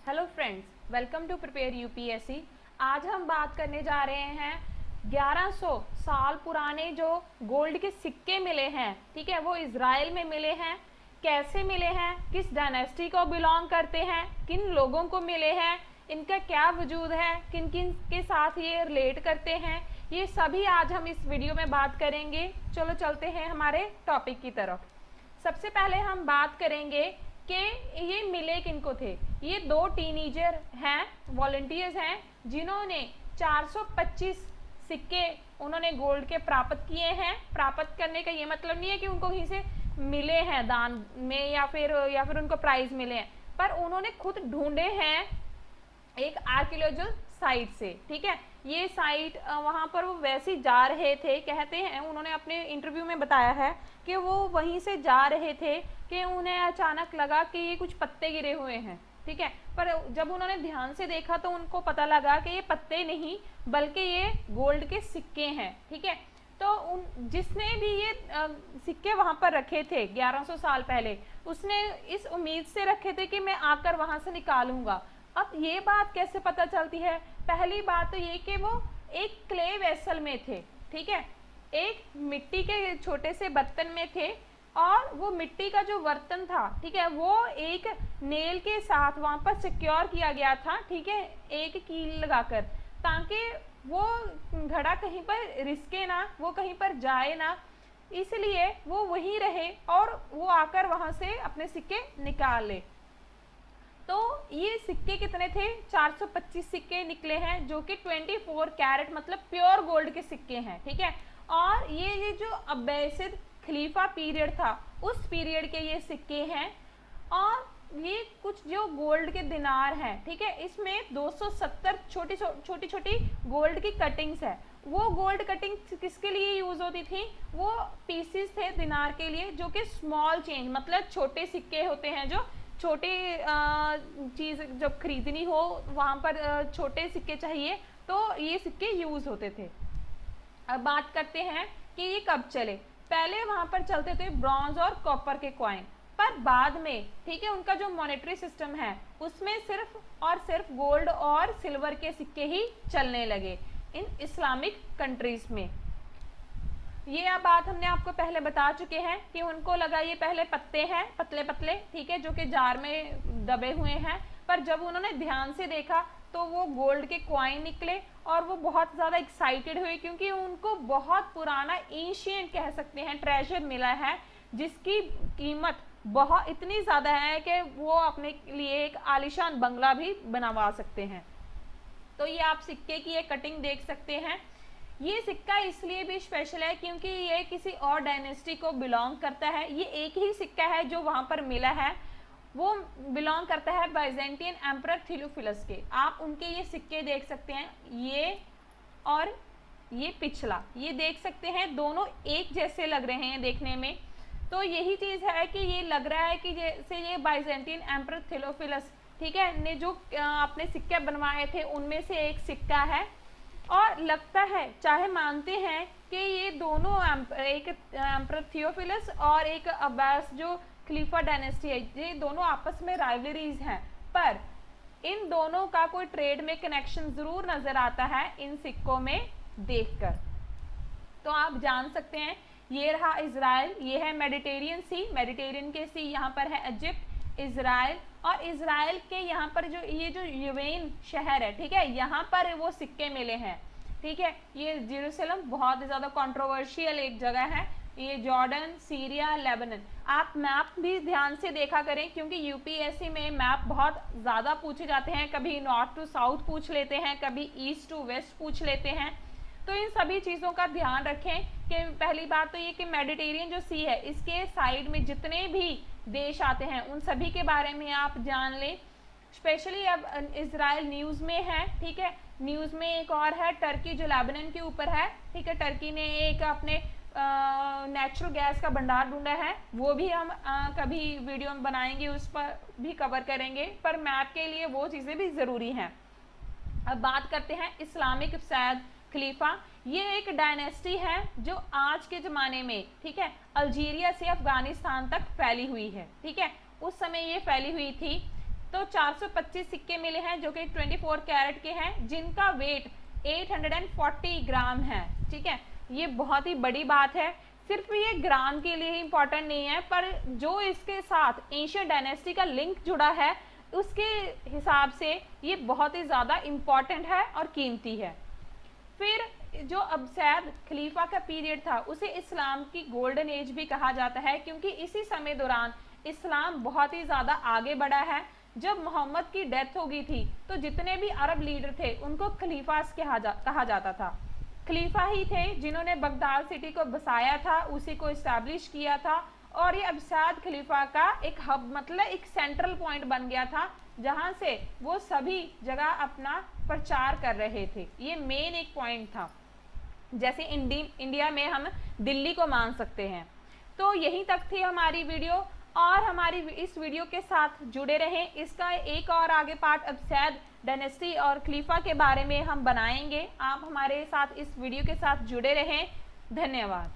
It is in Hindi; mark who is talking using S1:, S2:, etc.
S1: Hello friends, welcome to prepare UPSC. आज हम बात करने जा रहे हैं 1100 साल पुराने जो गोल्ड के सिक्के मिले हैं, ठीक है, वो इजराइल में मिले हैं। कैसे मिले हैं, किस डायनेस्टी को बिलोंग करते हैं, किन लोगों को मिले हैं, इनका क्या वजूद है, किन किन के साथ ये रिलेट करते हैं, ये सभी आज हम इस वीडियो में बात करेंगे। चलो चलते हैं हमारे टॉपिक की तरफ। सबसे पहले हम बात करेंगे कि ये मिले किनको थे। ये दो टीनेजर हैं, वॉलंटियर्स हैं, जिन्होंने 425 सिक्के उन्होंने गोल्ड के प्राप्त किए हैं। प्राप्त करने का ये मतलब नहीं है कि उनको कहीं से मिले हैं दान में या फिर उनको प्राइज मिले हैं, पर उन्होंने खुद ढूंढे हैं एक आर्कियोलॉजिकल साइट से। ठीक है, ये साइट वहाँ पर वो वैसे ही जा रहे थे, कहते हैं उन्होंने अपने इंटरव्यू में बताया है कि वो वहीं से जा रहे थे कि उन्हें अचानक लगा कि ये कुछ पत्ते गिरे हुए हैं। ठीक है, पर जब उन्होंने ध्यान से देखा तो उनको पता लगा कि ये पत्ते नहीं बल्कि ये गोल्ड के सिक्के हैं। ठीक है, तो जिसने भी ये सिक्के वहां पर रखे थे 1100 साल पहले, उसने इस उम्मीद से रखे थे कि मैं आकर वहां से निकालूंगा। अब ये बात कैसे पता चलती है? पहली बात तो ये कि वो एक क्ले वेसल में थे। ठीक है, एक मिट्टी के छोटे से बर्तन में थे और वो मिट्टी का जो बर्तन था, ठीक है, वो एक नेल के साथ वहां पर सिक्योर किया गया था। ठीक है, एक कील लगाकर, ताकि वो घड़ा कहीं पर रिसके ना, वो कहीं पर जाए ना, इसलिए वो वहीं रहे और वो आकर वहां से अपने सिक्के निकाल ले। तो ये सिक्के कितने थे? 425 सिक्के निकले हैं, जो कि 24 कैरेट मतलब प्योर गोल्ड के सिक्के हैं। ठीक है, और ये जो अब्बासिद खलीफा पीरियड था, उस पीरियड के ये सिक्के हैं। और ये कुछ जो गोल्ड के दिनार हैं, ठीक है, इसमें 270 छोटी छोटी गोल्ड की कटिंग्स है। वो गोल्ड कटिंग किसके लिए यूज होती थी? वो पीसीस थे दिनार के लिए, जो कि स्मॉल चेंज मतलब छोटे सिक्के होते हैं, जो छोटी चीज जब खरीदनी हो वहां पर छोटे सिक्के चाहिए, तो ये सिक्के यूज होते थे। अब बात करते हैं कि ये कब चले। पहले वहां पर चलते थे ब्रॉन्ज और कॉपर के कॉइन, पर बाद में, ठीक है, उनका जो मॉनेटरी सिस्टम है उसमें सिर्फ और सिर्फ गोल्ड और सिल्वर के सिक्के ही चलने लगे इन इस्लामिक कंट्रीज में। ये बात हमने आपको पहले बता चुके हैं कि उनको लगा ये पहले पत्ते हैं पतले पतले, ठीक है, जो कि जार में दबे हुए हैं, पर जब उन्होंने ध्यान से देखा तो वो गोल्ड के कॉइन निकले और वो बहुत ज़्यादा एक्साइटेड हुए, क्योंकि उनको बहुत पुराना एंशिएंट कह सकते हैं ट्रेजर मिला है, जिसकी कीमत बहुत इतनी ज़्यादा है कि वो अपने लिए एक आलीशान बंगला भी बनवा सकते हैं। तो ये आप सिक्के की एक कटिंग देख सकते हैं। ये सिक्का इसलिए भी स्पेशल है क्योंकि ये किसी और डायनेस्टी को बिलोंग करता है। ये एक ही सिक्का है जो वहां पर मिला है, वो बिलोंग करता है बाइजेंटियन एम्परर थियोफिलस के। आप उनके ये सिक्के देख सकते हैं, ये और ये पिछला, ये देख सकते हैं, दोनों एक जैसे लग रहे हैं देखने में। तो यही चीज है कि ये लग रहा है कि जैसे ये बाइजेंटियन एम्परर थियोफिलस, ठीक है, ने जो अपने सिक्के बनवाए थे उनमें से एक सिक्का है। और लगता है, चाहे मानते हैं कि ये दोनों एक एम्परर थियोफिलस और एक अब्बास जो खलीफा डायनेस्टी है, ये दोनों आपस में राइवलरीज हैं, पर इन दोनों का कोई ट्रेड में कनेक्शन जरूर नजर आता है इन सिक्कों में देखकर। तो आप जान सकते हैं, ये रहा इजराइल, ये है मेडिटेरियन सी, मेडिटेरियन के सी यहाँ पर है इजिप्ट, इजराइल, और इजराइल के यहाँ पर जो ये जो यूवेन शहर है, ठीक है, यहाँ पर वो सिक्के मिले हैं। ठीक है, ये जेरूसलम बहुत ज़्यादा कंट्रोवर्शियल एक जगह है, ये जॉर्डन, सीरिया, लेबनान। आप मैप भी ध्यान से देखा करें, क्योंकि यूपीएससी में मैप बहुत ज़्यादा पूछे जाते हैं, कभी नॉर्थ टू साउथ पूछ लेते हैं, कभी ईस्ट टू वेस्ट पूछ लेते हैं। तो इन सभी चीज़ों का ध्यान रखें कि पहली बात तो ये कि मेडिटेरियन जो सी है, इसके साइड में जितने भी देश आते हैं उन सभी के बारे में आप जान लें। स्पेशली अब इजराइल न्यूज़ में है, ठीक है, न्यूज़ में एक और है टर्की जो लेबनान के ऊपर है। ठीक है, टर्की ने एक अपने नेचुरल गैस का भंडार ढूंढा है, वो भी हम कभी वीडियो में बनाएंगे, उस पर भी कवर करेंगे, पर मैप के लिए वो चीज़ें भी ज़रूरी हैं। अब बात करते हैं इस्लामिक सैयद खलीफा। ये एक डायनेस्टी है जो आज के ज़माने में, ठीक है, अल्जीरिया से अफगानिस्तान तक फैली हुई है। ठीक है, उस समय ये फैली हुई थी। तो 425 सिक्के मिले हैं जो कि 24 कैरेट के हैं, जिनका वेट 840 ग्राम है। ठीक है, ये बहुत ही बड़ी बात है। सिर्फ ये ग्राम के लिए ही इंपॉर्टेंट नहीं है, पर जो इसके साथ एंशिएंट डायनेस्टी का लिंक जुड़ा है उसके हिसाब से ये बहुत ही ज़्यादा इम्पॉर्टेंट है और कीमती है। फिर जो अब्बासिद खलीफा का पीरियड था उसे इस्लाम की गोल्डन एज भी कहा जाता है, क्योंकि इसी समय दौरान इस्लाम बहुत ही ज़्यादा आगे बढ़ा है। जब मोहम्मद की डेथ हो गई थी तो जितने भी अरब लीडर थे उनको खलीफास कहा जाता था। खलीफा ही थे जिन्होंने बगदाद सिटी को बसाया था, उसी को इस्टेब्लिश किया था, और ये अब्बासिद खलीफा का एक हब, मतलब एक सेंट्रल पॉइंट बन गया था जहां से वो सभी जगह अपना प्रचार कर रहे थे। ये मेन एक पॉइंट था, जैसे इंडिया में हम दिल्ली को मान सकते हैं। तो यहीं तक थी हमारी वीडियो, और हमारी इस वीडियो के साथ जुड़े रहें। इसका एक और आगे पार्ट अब्बासिद डायनेस्टी और खलीफा के बारे में हम बनाएंगे। आप हमारे साथ इस वीडियो के साथ जुड़े रहें। धन्यवाद।